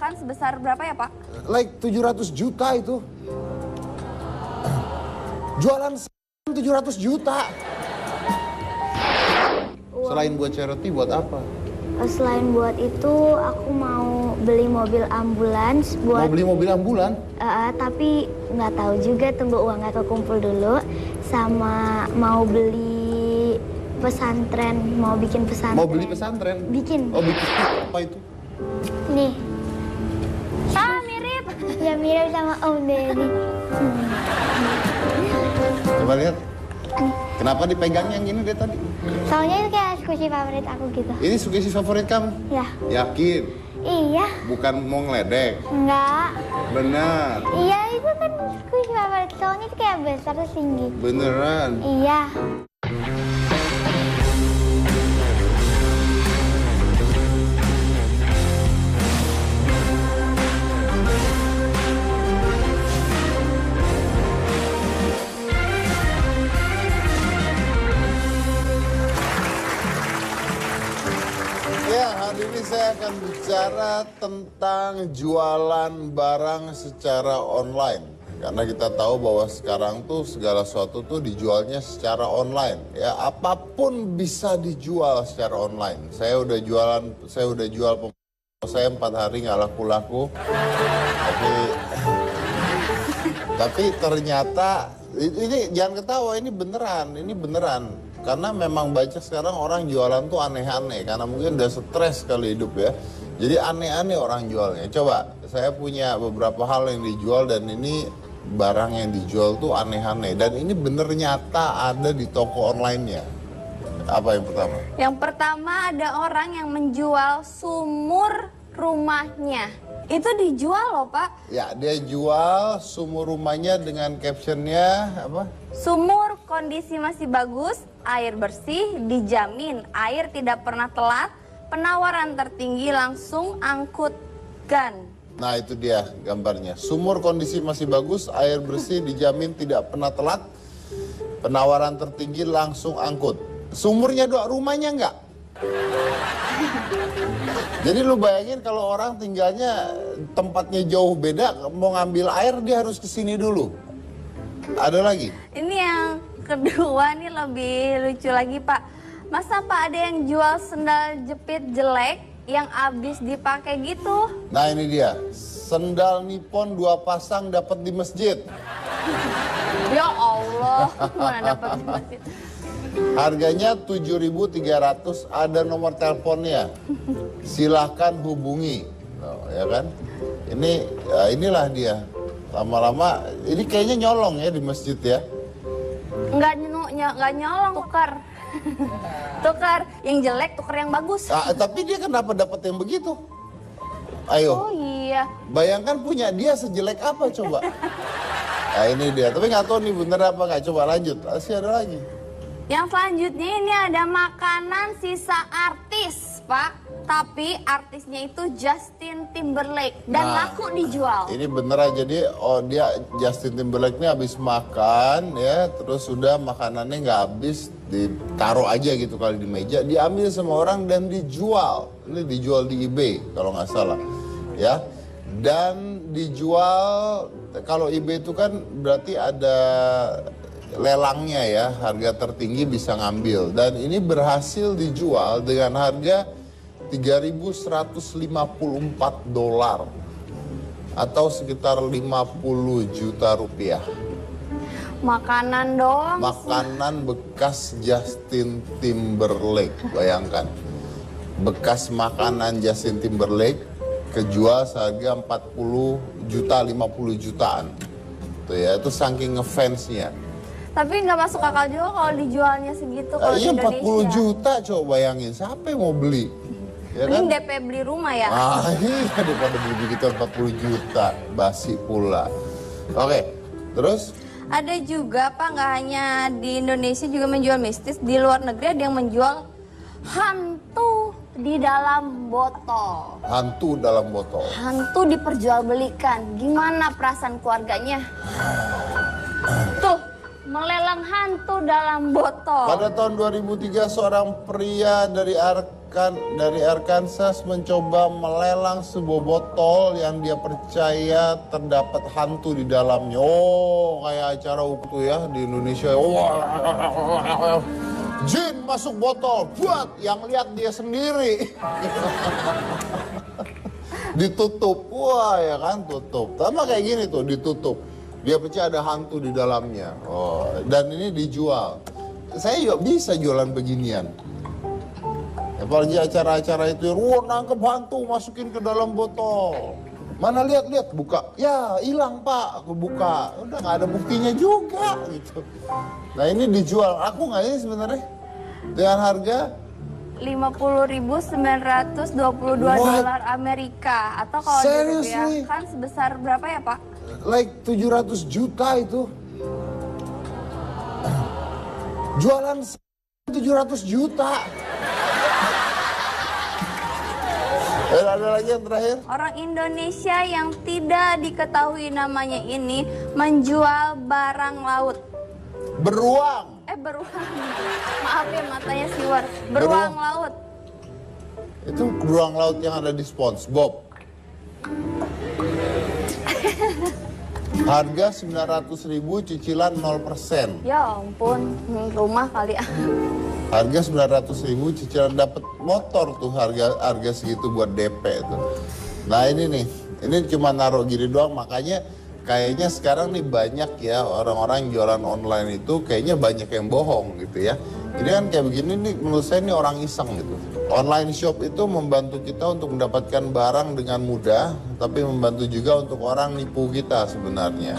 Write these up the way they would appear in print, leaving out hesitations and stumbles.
kebanyakan sebesar berapa ya Pak? Like 700 juta itu. Jualan 700 juta. Selain buat charity, buat apa? Selain buat itu, aku mau beli mobil ambulans buat... Mau beli mobil ambulan? Tapi nggak tahu juga, tunggu uangnya kekumpul dulu. Sama mau beli pesantren, mau bikin pesantren. Mau beli pesantren? Bikin. Oh, bikin apa itu? Nih. Mirip. Ya mirip sama Om Deddy. Coba lihat. Kenapa dipegang yang gini deh tadi? Soalnya itu kayak squishy favorit aku gitu. Ini sugesti favorit kamu? Ya. Yakin? Iya. Bukan mau ngeledek? Enggak. Benar. Iya, itu kan squishy favorit. Soalnya itu kayak besar terus tinggi. Beneran? Iya. Ya, hari ini saya akan bicara tentang jualan barang secara online. Karena kita tahu bahwa sekarang tuh segala sesuatu tuh dijualnya secara online. Ya, apapun bisa dijual secara online. Saya udah jual saya 4 hari nggak laku-laku. Tapi ternyata ini jangan ketawa, ini beneran. Karena memang banyak sekarang orang jualan tuh aneh-aneh, karena mungkin udah stres kali hidup ya. Jadi aneh-aneh orang jualnya. Coba, saya punya beberapa hal yang dijual dan ini barang yang dijual tuh aneh-aneh. Dan ini bener nyata ada di toko online-nya. Apa yang pertama? Yang pertama ada orang yang menjual sumur rumahnya. Itu dijual loh Pak. Ya, dia jual sumur rumahnya dengan captionnya apa? Sumur kondisi masih bagus, air bersih, dijamin, air tidak pernah telat, penawaran tertinggi langsung angkutkan. Nah itu dia gambarnya. Sumur kondisi masih bagus, air bersih, dijamin tidak pernah telat, penawaran tertinggi langsung angkut. Sumurnya doang, rumahnya enggak. Jadi lu bayangin kalau orang tinggalnya tempatnya jauh beda, mau ngambil air dia harus kesini dulu. Ada lagi? Ini yang kedua nih lebih lucu lagi Pak. Masa Pak ada yang jual sendal jepit jelek yang habis dipakai gitu? Nah ini dia, sendal Nippon 2 pasang dapat di masjid. Ya Allah, mana dapat di masjid? Harganya 7.300, ada nomor teleponnya. Silahkan hubungi. Oh, ya kan? Inilah dia. Lama-lama ini kayaknya nyolong ya di masjid ya. Nggak nyolong, tukar. Tukar yang jelek, tukar yang bagus. Tapi dia kenapa dapat yang begitu? Ayo. Oh iya. Bayangkan punya dia sejelek apa coba? Nah ini dia. Tapi nggak tahu nih bener apa nggak. Coba lanjut. Masih ada lagi. Yang selanjutnya ini ada makanan sisa artis, Pak. Tapi artisnya itu Justin Timberlake dan laku dijual. Ini beneran, jadi dia Justin Timberlake ini habis makan ya, terus sudah makanannya nggak habis, ditaruh aja gitu kali di meja, diambil sama orang dan dijual. Ini dijual di eBay kalau nggak salah, ya. Dan dijual, kalau eBay itu kan berarti ada lelangnya ya, harga tertinggi bisa ngambil. Dan ini berhasil dijual dengan harga $3.154 atau sekitar 50 juta rupiah. Makanan doang. Makanan bekas Justin Timberlake, bayangkan. Bekas makanan Justin Timberlake kejual seharga 40 juta, 50 jutaan. Tuh ya, itu saking ngefansnya. Tapi nggak masuk akal juga kalau dijualnya segitu kalau di Iya, Indonesia. 40 juta coba bayangin, siapa yang mau beli? Ya Mending kan? DP beli rumah ya. Iya, daripada beli begitu 40 juta, basi pula. Oke, terus? Ada juga Pak, nggak hanya di Indonesia juga menjual mistis. Di luar negeri ada yang menjual hantu di dalam botol. Hantu dalam botol. Hantu diperjualbelikan. Gimana perasaan keluarganya? Tuh, melelang hantu dalam botol. Pada tahun 2003 seorang pria dari Arkansas mencoba melelang sebuah botol yang dia percaya terdapat hantu di dalamnya. Oh, kayak acara waktu ya di Indonesia. Wah, jin masuk botol, buat yang lihat dia sendiri. Ditutup, wah ya kan tutup. Sama kayak gini tuh ditutup. Dia percaya ada hantu di dalamnya. Oh, dan ini dijual. Saya juga bisa jualan beginian. Apalagi acara-acara itu, wah nangkep hantu masukin ke dalam botol. Mana lihat buka, ya hilang pak, aku buka, udah nggak ada buktinya juga gitu. Nah ini dijual, aku nggak ini sebenarnya dengan harga 50.922 dolar Amerika atau kalau dirupiahkan sebesar berapa ya Pak? Like 700 juta itu. Jualan 700 juta. Ada lagi yang terakhir? Orang Indonesia yang tidak diketahui namanya ini menjual barang laut. Beruang. Beruang. Maaf ya matanya siwar. Beruang laut. Itu beruang laut yang ada di SpongeBob. Harga 900.000, cicilan 0%. Ya ampun, rumah kali ya. Harga 900.000, cicilan dapat motor tuh harga segitu buat DP tuh. Nah ini nih, ini cuma naruh gini doang, makanya kayaknya sekarang nih banyak ya orang-orang jualan online itu kayaknya banyak yang bohong gitu ya. Ini kan kayak begini nih, menurut saya ini orang iseng gitu. Online shop itu membantu kita untuk mendapatkan barang dengan mudah, tapi membantu juga untuk orang nipu kita sebenarnya.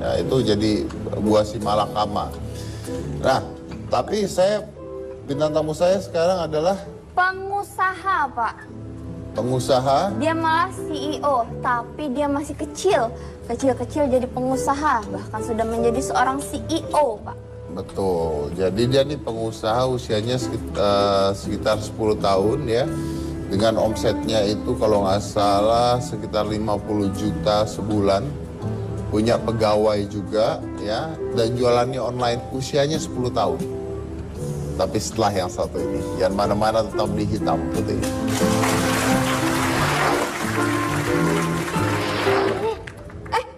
Ya, itu jadi buah si malakama. Nah, tapi bintang tamu saya sekarang adalah pengusaha, Pak. Pengusaha? Dia malah CEO, tapi dia masih kecil. Kecil-kecil jadi pengusaha, bahkan sudah menjadi seorang CEO, Pak. Betul, jadi dia nih pengusaha usianya sekitar 10 tahun ya. Dengan omsetnya itu kalau nggak salah sekitar 50 juta sebulan. Punya pegawai juga ya, dan jualannya online usianya 10 tahun. Tapi setelah yang satu ini, yang mana-mana tetap di hitam putih.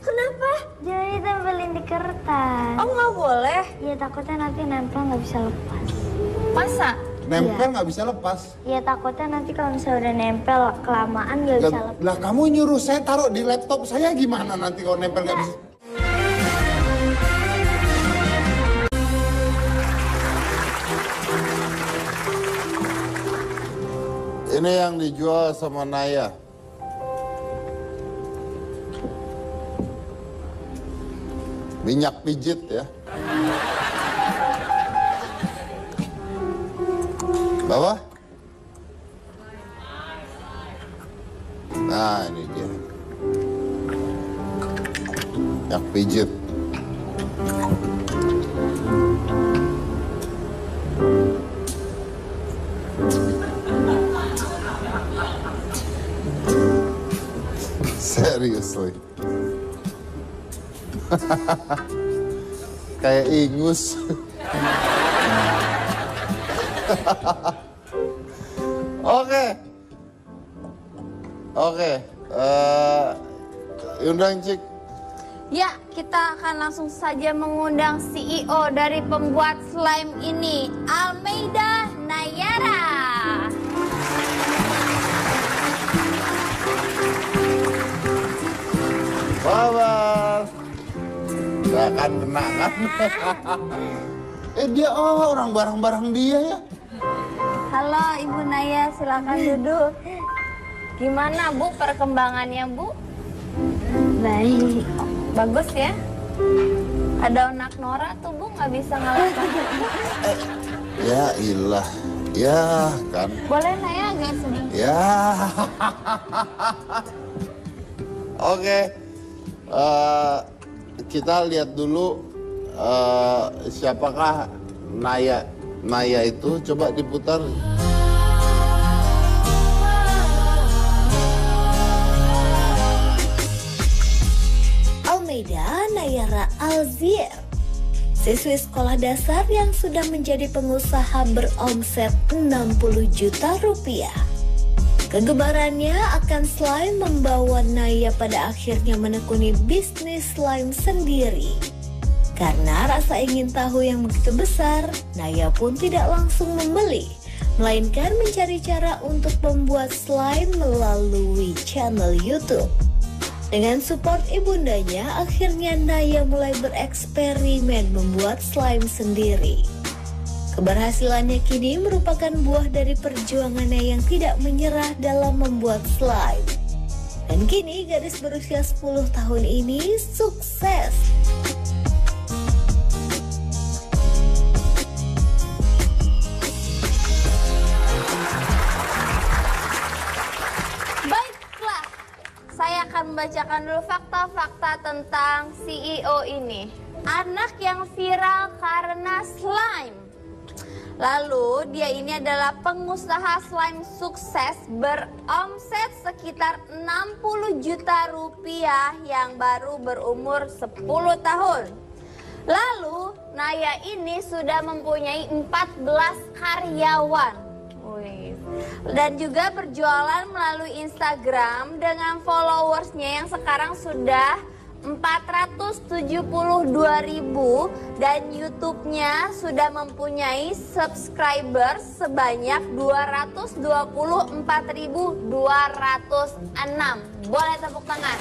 Kenapa? Jangan ditempelin di kertas. Oh, nggak boleh? Ya takutnya nanti nempel nggak bisa lepas. Masa? Nempel nggak bisa lepas. Ya takutnya nanti kalau misalnya udah nempel kelamaan nggak bisa lepas. Lah kamu nyuruh saya taruh di laptop saya gimana nanti kalau nempel nggak bisa? Ini yang dijual sama Naya. Minyak pijit ya. Bawah? Nah ini dia. Minyak pijit. Seriously. Kayak ingus. Oke. Undang Cik. Ya, kita akan langsung saja mengundang CEO dari pembuat slime ini, Almeida Nayara. Kabar. Gak akan kena kan? Dia orang barang-barang dia ya. Halo Ibu Naya, silakan duduk. Gimana Bu perkembangannya Bu? Baik. Bagus ya? Ada onak Nora tuh Bu, nggak bisa ngalahin. Ya ilah, ya kan. Boleh Naya agak sedikit? Ya. Oke. Kita lihat dulu siapakah Naya itu. Coba diputar. Almeida Nayara Alzier, siswi sekolah dasar yang sudah menjadi pengusaha beromset 60 juta rupiah. Kegemarannya akan slime membawa Naya pada akhirnya menekuni bisnis slime sendiri. Karena rasa ingin tahu yang begitu besar, Naya pun tidak langsung membeli, melainkan mencari cara untuk membuat slime melalui channel YouTube. Dengan support ibundanya, akhirnya Naya mulai bereksperimen membuat slime sendiri. Keberhasilannya kini merupakan buah dari perjuangannya yang tidak menyerah dalam membuat slime. Dan kini gadis berusia 10 tahun ini sukses. Baiklah, saya akan membacakan dulu fakta-fakta tentang CEO ini. Anak yang viral karena slime. Lalu dia ini adalah pengusaha slime sukses beromset sekitar 60 juta rupiah yang baru berumur 10 tahun. Lalu Naya ini sudah mempunyai 14 karyawan. Dan juga berjualan melalui Instagram dengan followersnya yang sekarang sudah 472.000 dan YouTube-nya sudah mempunyai subscriber sebanyak 224.206. Boleh tepuk tangan.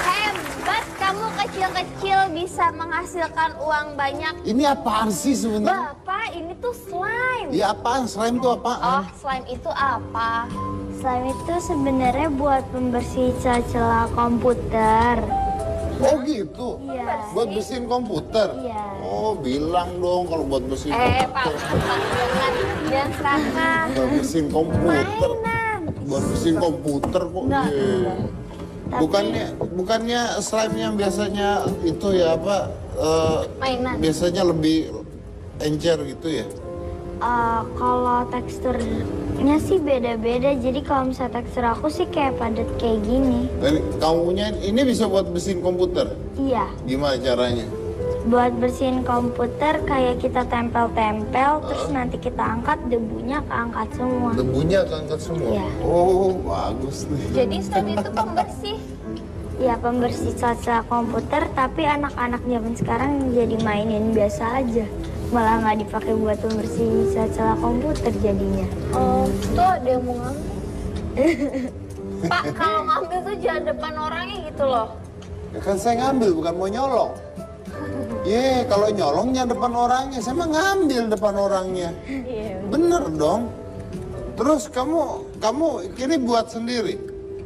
Hebat, kamu kecil-kecil bisa menghasilkan uang banyak. Ini apaan sih sebenarnya? Bapak, ini tuh slime. Ya apaan? Slime itu apaan? Oh, slime itu apa? Slime itu sebenarnya buat pembersih celah-celah komputer. Oh gitu? Iya. Buat bersihin komputer? Iya. Oh bilang dong kalau buat bersihin Pak, komputer. jangan serakah. Buat bersihin komputer. Mainan. Buat bersihin komputer kok. Enggak, Iya. enggak. Bukannya slime yang biasanya itu ya apa? Mainan. Biasanya lebih encer gitu ya? Kalau teksturnya sih beda-beda. Jadi kalau misalnya tekstur aku sih kayak padat kayak gini. Dan kamu punya ini bisa buat bersihin komputer? Iya. Gimana caranya? Buat bersihin komputer kayak kita tempel-tempel, terus nanti kita angkat, debunya keangkat semua. Debunya keangkat semua? Iya. Oh bagus nih. Jadi slime itu pembersih. Ya pembersih celah-celah komputer, tapi anak-anak zaman sekarang jadi mainin biasa aja. Malah nggak dipakai buat pembersih celah-celah komputer jadinya. Oh, tuh ada yang mau ngambil. Pak, kalau ngambil tuh jangan depan orangnya gitu loh. Ya kan saya ngambil bukan mau nyolong. Ye, kalau nyolongnya depan orangnya, saya mah ngambil depan orangnya. Bener dong. Terus kamu kini buat sendiri?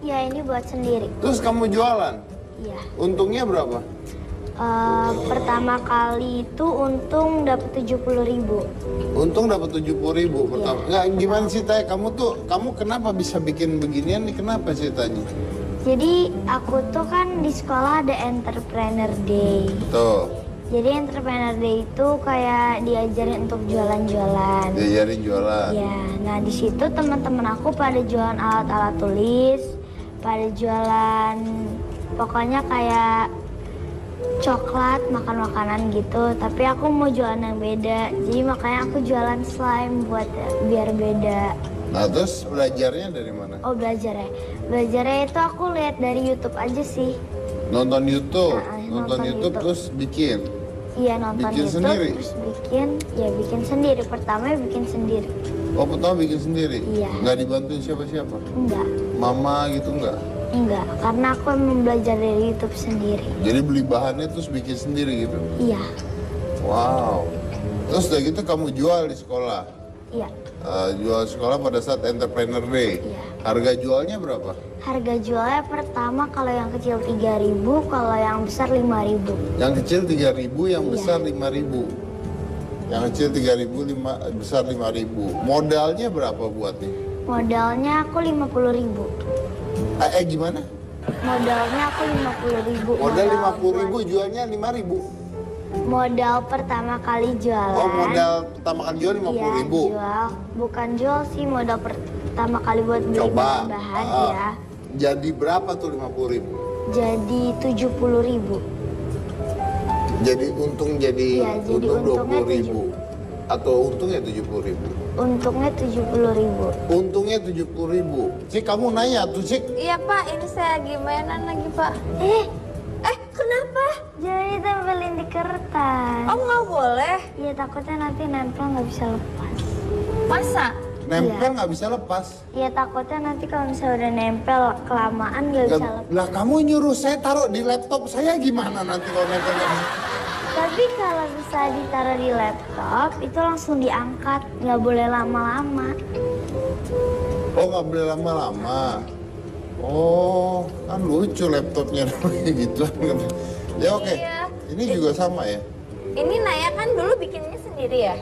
Ya ini buat sendiri. Terus kamu jualan? Iya. Untungnya berapa? Pertama kali itu untung dapat 70.000. Untung dapat 70.000 pertama. Nggak, gimana sih Tay? Kamu kenapa bisa bikin beginian nih? Kenapa ceritanya? Jadi aku tuh kan di sekolah ada Entrepreneur Day. Betul. Jadi Entrepreneur Day itu kayak diajarin untuk jualan-jualan. Diajarin jualan. Ya, nah di situ teman-teman aku pada jualan alat-alat tulis, pada jualan pokoknya kayak coklat, makan-makanan gitu. Tapi aku mau jualan yang beda, jadi makanya aku jualan slime buat biar beda. Nah terus belajarnya dari mana? Oh belajar ya? Belajarnya itu aku lihat dari YouTube aja sih. Nonton YouTube, nonton YouTube. terus bikin. Iya nonton Bikin YouTube sendiri? terus bikin sendiri. Pertama bikin sendiri. Oh pertama bikin sendiri? Iya. Nggak dibantuin siapa-siapa? Enggak, Mama gitu nggak? enggak. Karena aku emang belajar dari YouTube sendiri. Jadi beli bahannya terus bikin sendiri gitu? Iya, Wow. Terus udah gitu kamu jual di sekolah? iya. Jual sekolah pada saat Entrepreneur Day. Iya. Harga jualnya berapa? Harga jualnya pertama kalau yang kecil 3.000, kalau yang besar 5.000. Yang kecil 3.000, yang Iya. besar 5.000. Yang kecil 3.000, besar 5.000. Modalnya berapa buatnya? Modalnya aku 50.000. Gimana? Modalnya aku 50.000. Modal 50.000, jualnya 5.000. Modal pertama kali jualan. Oh, modal pertama kali jual 50.000. Iya, jual. Bukan jual sih, modal pertama kali buat beli Coba. bahan-bahan ya. Jadi berapa tuh 50.000? Jadi 70.000. Jadi untung Iya, jadi untung untungnya 20.000 atau untungnya 70.000? Untungnya 70.000. Untungnya 70.000. Cik, kamu nanya tuh, Cik. Iya Pak, ini saya lagi mainan lagi Pak. Kenapa? Jangan ditempelin di kertas. Oh nggak boleh? Iya, takutnya nanti nempel nggak bisa lepas. Masa? Nempel nggak bisa lepas. Iya, takutnya nanti kalau misalnya udah nempel kelamaan nggak bisa lepas. Lah kamu nyuruh saya taruh di laptop saya gimana nanti kalau nempel nggak bisa? Tapi kalau bisa ditaruh di laptop, itu langsung diangkat. Nggak boleh lama-lama. Oh, nggak boleh lama-lama. Oh, kan lucu laptopnya gitu. Ya oke. Iya. Ini juga sama ya? Ini Naya kan dulu bikinnya sendiri ya.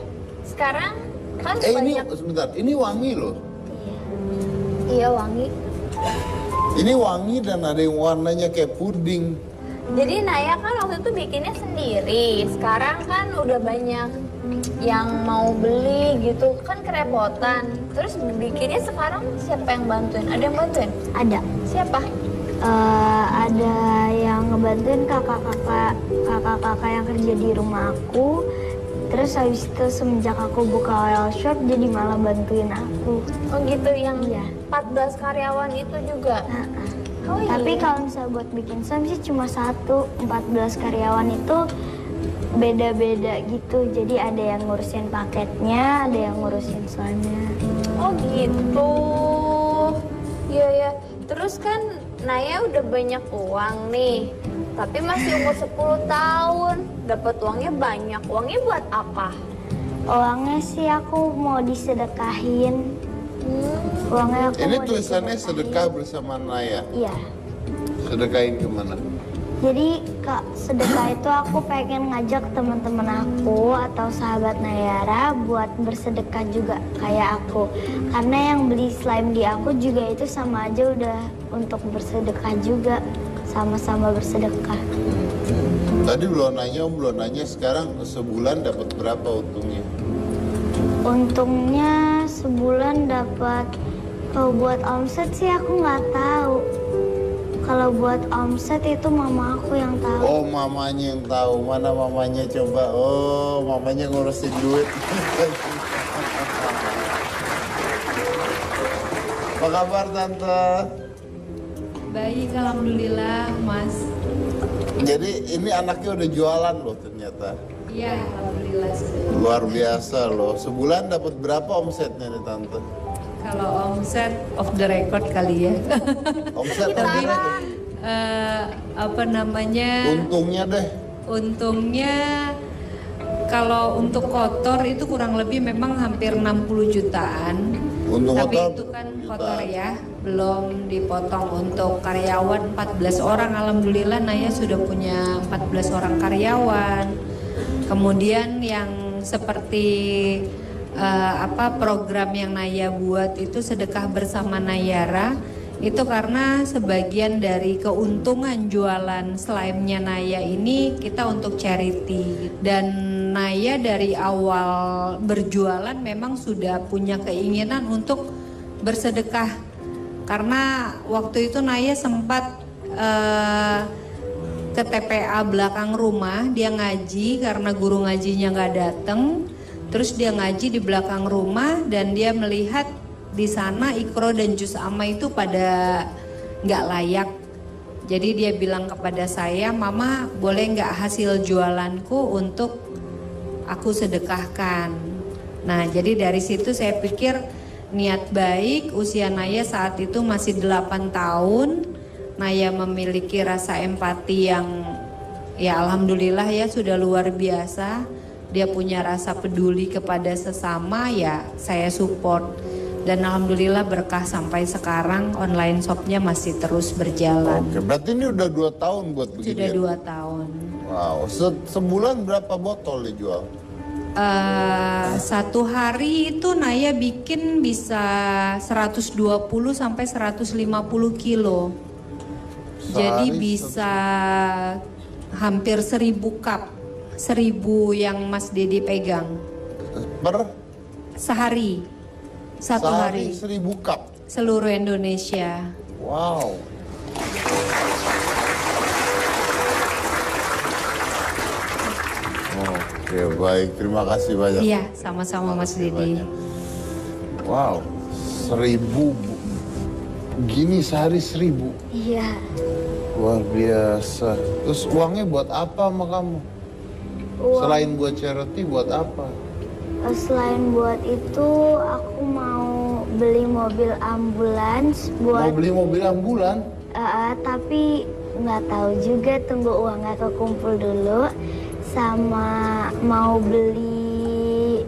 Sekarang kan Ini banyak. sebentar, ini wangi loh. Iya wangi. Ini wangi dan ada yang warnanya kayak puding. Jadi Naya kan waktu itu bikinnya sendiri. Sekarang kan udah banyak yang mau beli gitu, kan kerepotan. Terus bikinnya sekarang siapa yang bantuin? Ada yang bantuin? Ada. Siapa? Ada yang ngebantuin kakak-kakak yang kerja di rumah aku. Terus habis itu semenjak aku buka oil shop, jadi malah bantuin aku. Oh gitu, yang Iya. 14 karyawan itu juga. Oh iya. Tapi kalau misalnya buat bikin slime sih cuma 14 karyawan itu beda-beda gitu. Jadi ada yang ngurusin paketnya, ada yang ngurusin slime-nya. Oh gitu. Iya ya. Terus kan Naya udah banyak uang nih. Tapi masih umur 10 tahun. Dapat uangnya banyak. Uangnya buat apa? Uangnya sih aku mau disedekahin. Uangnya aku Ini mau tulisannya disedekahin. sedekah bersama Naya. Iya. Sedekahin kemana? Jadi Kak, sedekah itu aku pengen ngajak teman-teman aku atau sahabat Nayara buat bersedekah juga kayak aku. Karena yang beli slime di aku juga itu sama aja udah untuk bersedekah juga. Sama-sama bersedekah. Tadi belum nanya sekarang sebulan dapat berapa untungnya? Untungnya sebulan dapat, kalau buat omset sih aku nggak tahu. Kalau buat omset itu mama aku yang tahu. Oh, mamanya yang tahu. Mana mamanya coba? Oh, mamanya ngurusin duit. Apa kabar Tante? Baik, alhamdulillah, Mas. Jadi ini anaknya udah jualan loh ternyata. Iya, alhamdulillah sudah. Luar biasa loh. Sebulan dapat berapa omsetnya nih Tante? Kalau omset off the record kali ya. Omset Tapi berapa? apa namanya? Untungnya deh. Untungnya kalau untuk kotor itu kurang lebih memang hampir 60 jutaan. Untung Tapi kotor itu kan jutaan. kotor ya, belum dipotong untuk karyawan 14 orang. Alhamdulillah Naya sudah punya 14 orang karyawan. Kemudian yang seperti program yang Naya buat itu sedekah bersama Nayara, itu karena sebagian dari keuntungan jualan slime-nya Naya ini kita untuk charity. Dan Naya dari awal berjualan memang sudah punya keinginan untuk bersedekah. Karena waktu itu Naya sempat ke TPA belakang rumah, dia ngaji karena guru ngajinya nggak datang. Terus dia ngaji di belakang rumah dan dia melihat di sana Ikro dan Jus Amma itu pada nggak layak. Jadi dia bilang kepada saya, Mama boleh nggak hasil jualanku untuk aku sedekahkan. Nah jadi dari situ saya pikir niat baik, usia Naya saat itu masih 8 tahun. Naya memiliki rasa empati yang ya alhamdulillah ya sudah luar biasa. Dia punya rasa peduli kepada sesama, ya saya support. Dan alhamdulillah berkah sampai sekarang online shopnya masih terus berjalan. Oke, berarti ini udah 2 tahun buat begini. Sudah ya? 2 tahun. Wow, sebulan berapa botol dijual? Satu hari itu Naya bikin bisa 120 sampai 150 kilo. Jadi Sehari bisa hampir 1000 cup. 1000 yang Mas Dedi pegang. Per Sehari. Satu hari. 1000 cup. Seluruh Indonesia. Wow. Oke, baik. Terima kasih banyak. Iya, sama-sama Mas Didi. Wow, 1.000. Gini sehari 1.000. Iya. Luar biasa. Terus uangnya buat apa sama kamu? Selain buat charity, buat apa? Selain buat itu, aku mau beli mobil ambulans Mau buat. beli mobil ambulan? Tapi nggak tahu juga, tunggu uangnya kekumpul dulu. Sama mau beli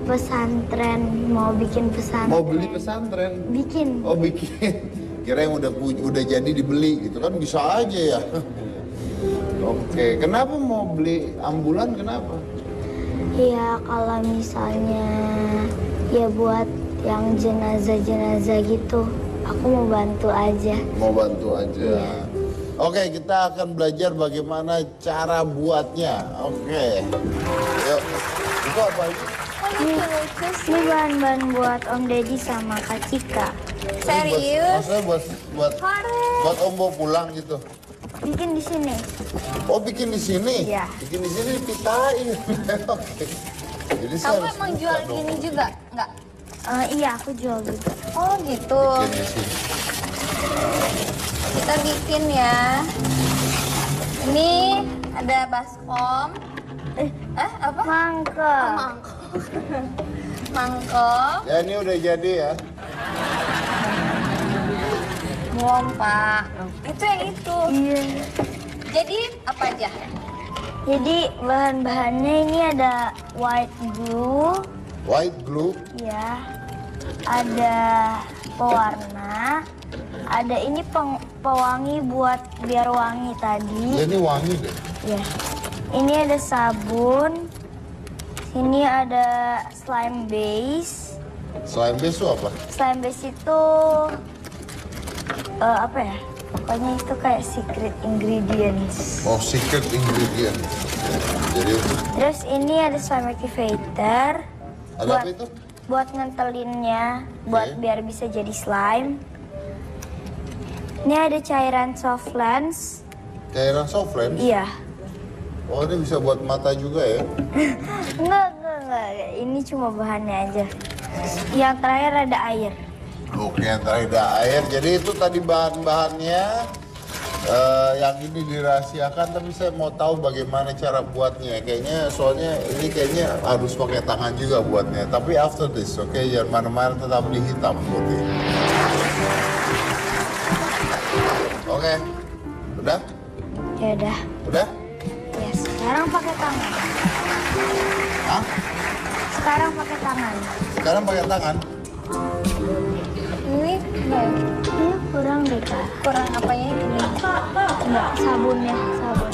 pesantren, mau bikin pesantren. Mau beli pesantren? Bikin. Oh, bikin. Kira yang udah jadi dibeli gitu kan, bisa aja ya. Oke, kenapa mau beli ambulan, kenapa? Ya kalau misalnya ya buat yang jenazah-jenazah gitu, aku mau bantu aja. Mau bantu aja. Oke, kita akan belajar bagaimana cara buatnya. Oke. Yuk. Itu apa ini? Lucu sih. Ini bahan-bahan buat Om Deddy sama Kak Cika. Serius? Maksudnya buat Om bawa pulang gitu. Bikin di sini. Oh, bikin di sini? Iya. Bikin di sini dipitain. Oke. Jadi saya Kamu harus emang buka jual dong. gini juga? Enggak? Iya, aku jual gitu. Oh gitu. Bikin di sini. Kita bikin ya. Ini ada baskom. Apa? Mangkok. Oh, mangkok. Mangkok. Ya, ini udah jadi ya. Belum, Pak. Itu yang itu. Iya. Jadi apa aja? Jadi bahan-bahannya ini ada white glue, White glue. ya. Ada pewarna. Ada ini pewangi buat biar wangi tadi. Ya, ini wangi deh. Ya. Ini ada sabun. Sini ada slime base. Slime base itu apa? Slime base itu apa ya? Pokoknya itu kayak secret ingredients. Oh, secret ingredient. Jadi Terus ini ada slime activator. ada buat, apa itu? Buat ngentelinnya, buat Oke. biar bisa jadi slime. Ini ada cairan soft lens. Cairan soft lens? Iya. Oh, ini bisa buat mata juga ya? Enggak. Ini cuma bahannya aja. Yang terakhir ada air. Oke, yang terakhir ada air. Jadi itu tadi bahan-bahannya. Yang ini dirahasiakan, tapi saya mau tahu bagaimana cara buatnya. Soalnya ini kayaknya harus pakai tangan juga buatnya. Tapi after this, oke, jangan mana-mana, tetap di hitam putih. Oke, udah? Ya udah. Udah? Ya, sekarang pakai tangan. Hah? Sekarang pakai tangan. Sekarang pakai tangan? Ini enggak. Ini kurang deh, Kak. Kurang apanya ini? Enggak, sabunnya, sabun.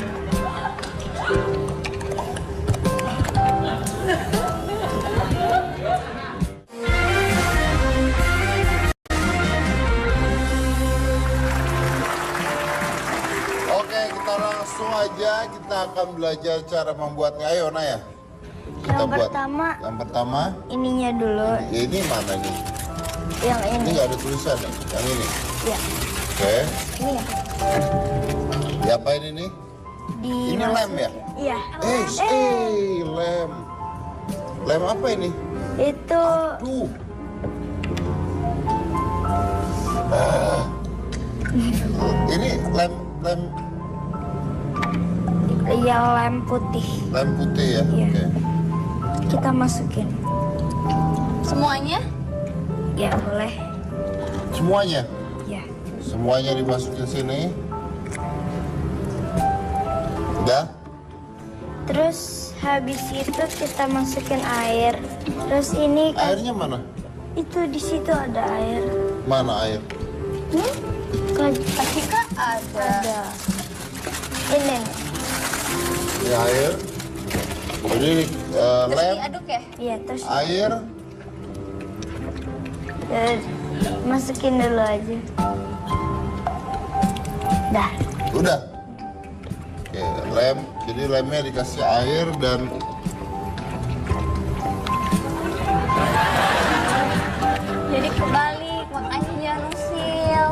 Oke, kita langsung aja. Kita akan belajar cara membuatnya. Ayo, Naya. Kita Yang buat. pertama, Yang pertama, ininya dulu. ya ini mana nih? Yang Ini ini. nggak ada tulisan nih. Yang ini. Ya, Oke. ini ya. Diapain ini? Ini lem ya? Iya. Lem. Lem apa ini? Itu Duh. Ah. Ini lem yang lem putih. lem putih ya? Iya. Oke. Kita masukin. Semuanya? Ya, boleh. Semuanya? Ya. Semuanya dimasukin sini. Udah? Terus habis itu kita masukin air. Terus ini kan Airnya mana? itu di situ ada air. Mana air? Kan Ketika ada. ada. Ini. Ini air. Jadi Terus lem, diaduk ya? Iya, terus air. masukin dulu aja. Dah. Udah. Oke, lem. Jadi lemnya dikasih air dan Jadi kebalik, makanya jangan usil.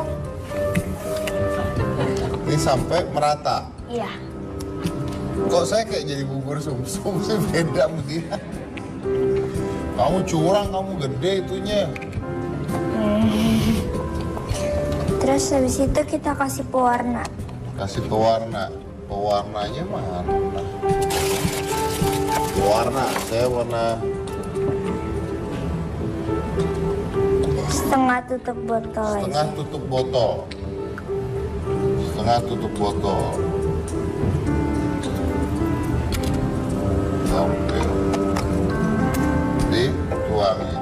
ini sampai merata. Iya. Kok saya kayak jadi bubur sumsum sih, beda sama dia. Kamu curang, kamu gede itunya. Terus habis itu kita kasih pewarna. Kasih pewarna. Pewarnanya mana? Pewarna, saya warna Setengah tutup botol aja. setengah tutup botol. Setengah tutup botol. Oke. Dituangin.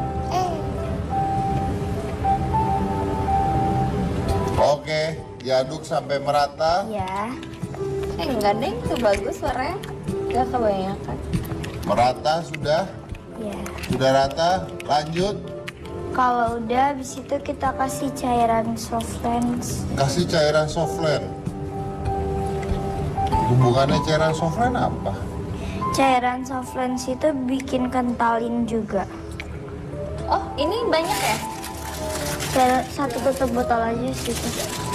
Oke, diaduk sampai merata. Ya. Enggak deh, itu bagus suaranya. Enggak kebanyakan. Merata sudah? Ya. Sudah rata? Lanjut. Kalau udah, habis itu kita kasih cairan Softlands. Kasih cairan Softland. Hubungannya cairan Softland apa? Cairan Softlands itu bikin kentalin juga. Oh, ini banyak ya? Cairan satu tutup botol aja sih.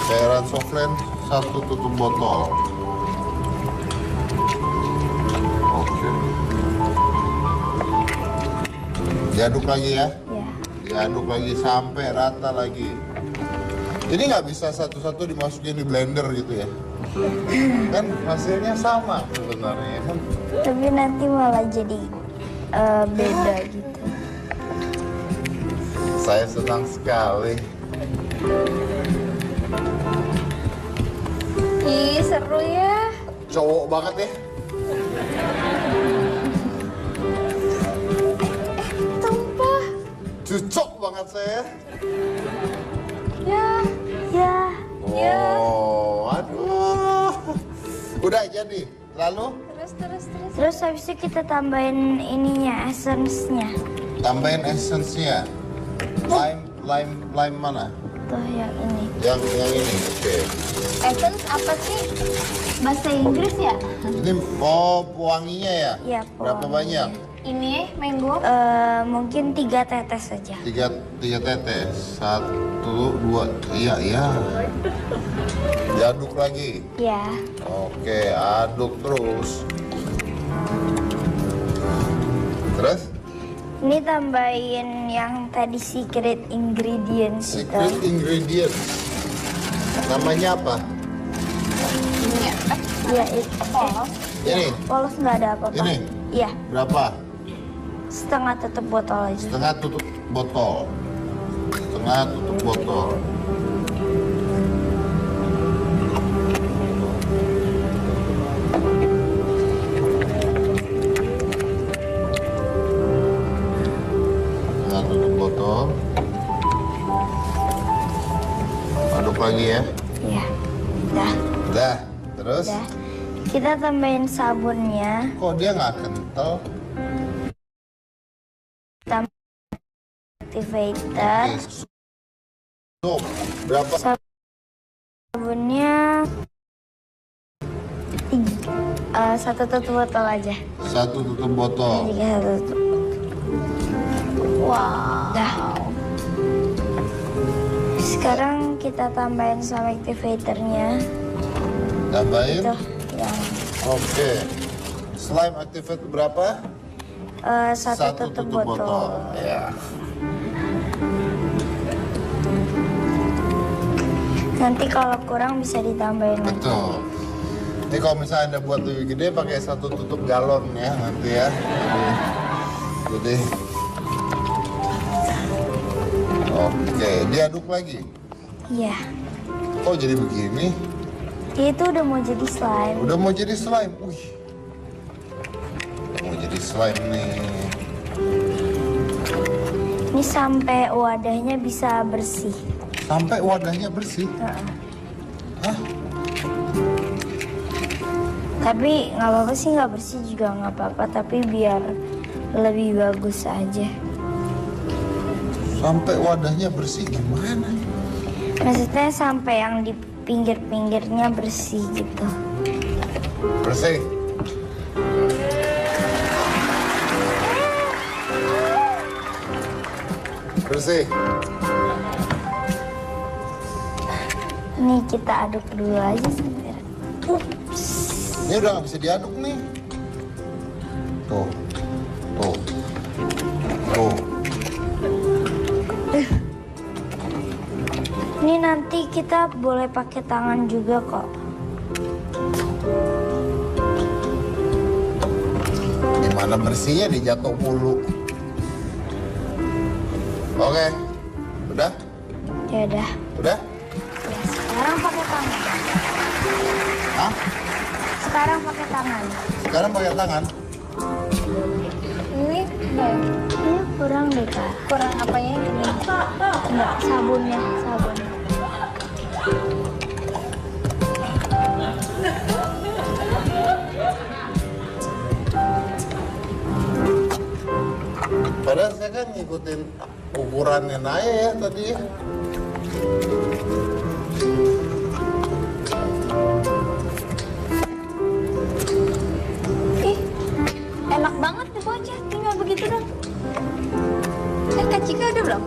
Cairan Softland satu tutup botol. Oke. Diaduk lagi ya. Ya. Diaduk lagi sampai rata lagi. Ini nggak bisa satu-satu dimasukin di blender gitu ya? Kan hasilnya sama sebenarnya kan? Tapi nanti malah jadi beda gitu. Saya senang sekali. Ih, seru ya. Cowok banget ya. Tumpah. Cocok banget saya. Ya. Ya. Oh, aduh. Udah jadi. Lalu Terus. Terus habis itu kita tambahin ininya, essence-nya. tambahin essence-nya. Lime mana? Tuh yang ini. Yang ini. Oke. Essence apa sih? Bahasa Inggris ya? Ini pewanginya ya? Iya, Berapa pewangi. banyak? Ini mango. Mungkin 3 tetes saja. Tiga tetes. 1, 2. Iya. Diaduk lagi. Ya. Oke, aduk terus. Terus? Ini tambahin yang tadi secret ingredients Secret itu. ingredient. Namanya apa? Ini ya. Ya, itu. Ini. Polos nggak ada apa-apa. Ini? Iya, Berapa? setengah tutup botol aja. Setengah tutup botol. Setengah tutup botol. Setengah tutup botol. Aduk lagi ya. Iya. Dah, Udah. Terus? dah. Kita tambahin sabunnya. Kok dia nggak kental? Activator. Oke. So, berapa? Sabunnya 1 tutup botol aja. Satu tutup botol. 1 tutup. Wow. Dah. Sekarang kita tambahin sama activatornya. Tambahin. Tuh, yang Oke. Slime activate berapa? 1 tutup botol. Ya. Nanti kalau kurang bisa ditambahin lagi. Betul. Ini kalau misalnya Anda buat lebih gede pakai 1 tutup galon ya nanti ya. Jadi. Oke, diaduk lagi. Iya. Kok jadi begini? Itu udah mau jadi slime. Udah mau jadi slime. Wih. Udah mau jadi slime nih. Ini sampai wadahnya bisa bersih. Sampai wadahnya bersih. Hah? Tapi nggak apa-apa sih, nggak bersih juga nggak apa-apa. Tapi biar lebih bagus aja. Sampai wadahnya bersih gimana? Maksudnya sampai yang di pinggir-pinggirnya bersih gitu. Bersih. Bersih. Ini kita aduk dulu aja sebentar. Ups. Ini udah nggak bisa diaduk nih. Tuh. Tuh. Tuh. Ini nanti kita boleh pakai tangan juga kok. Gimana bersihnya dijatuh mulu. Oke. Udah? Ya udah. Udah? Ya, sekarang pakai tangan. Hah? Sekarang pakai tangan. Sekarang pakai tangan? Ini Ini kurang deh kak. kurang apanya ini? Enggak, sabunnya, sabun. Padahal saya kan ngikutin ukurannya Naya ya tadi ya. Ih, enak banget nih bocah, tinggal begitu dong. Kak Cika udah belum?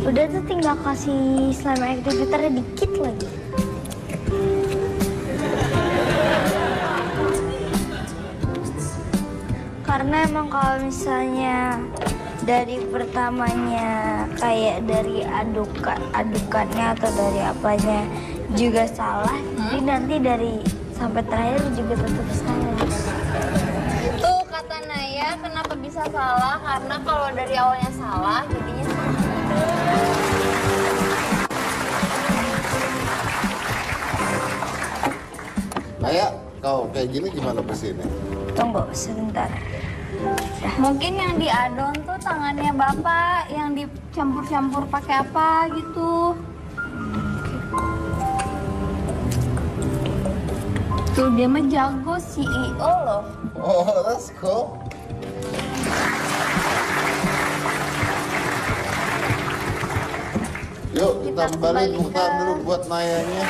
Udah tuh tinggal kasih slime activator dikit lagi. Karena emang kalau misalnya dari pertamanya kayak dari adukannya atau dari apanya juga salah, jadi nanti dari sampai terakhir juga tetap salah. Tuh kata Naya, kenapa bisa salah? Karena kalau dari awalnya salah, jadinya salah. Naya, kau kayak gini gimana bersihinnya? Tunggu sebentar. Mungkin yang diadon tuh tangannya bapak, yang dicampur-campur pakai apa gitu. Tuh dia mah jago CEO loh. Oh, that's cool. Yuk kita balik tepuk tangan dulu buat Nayanya.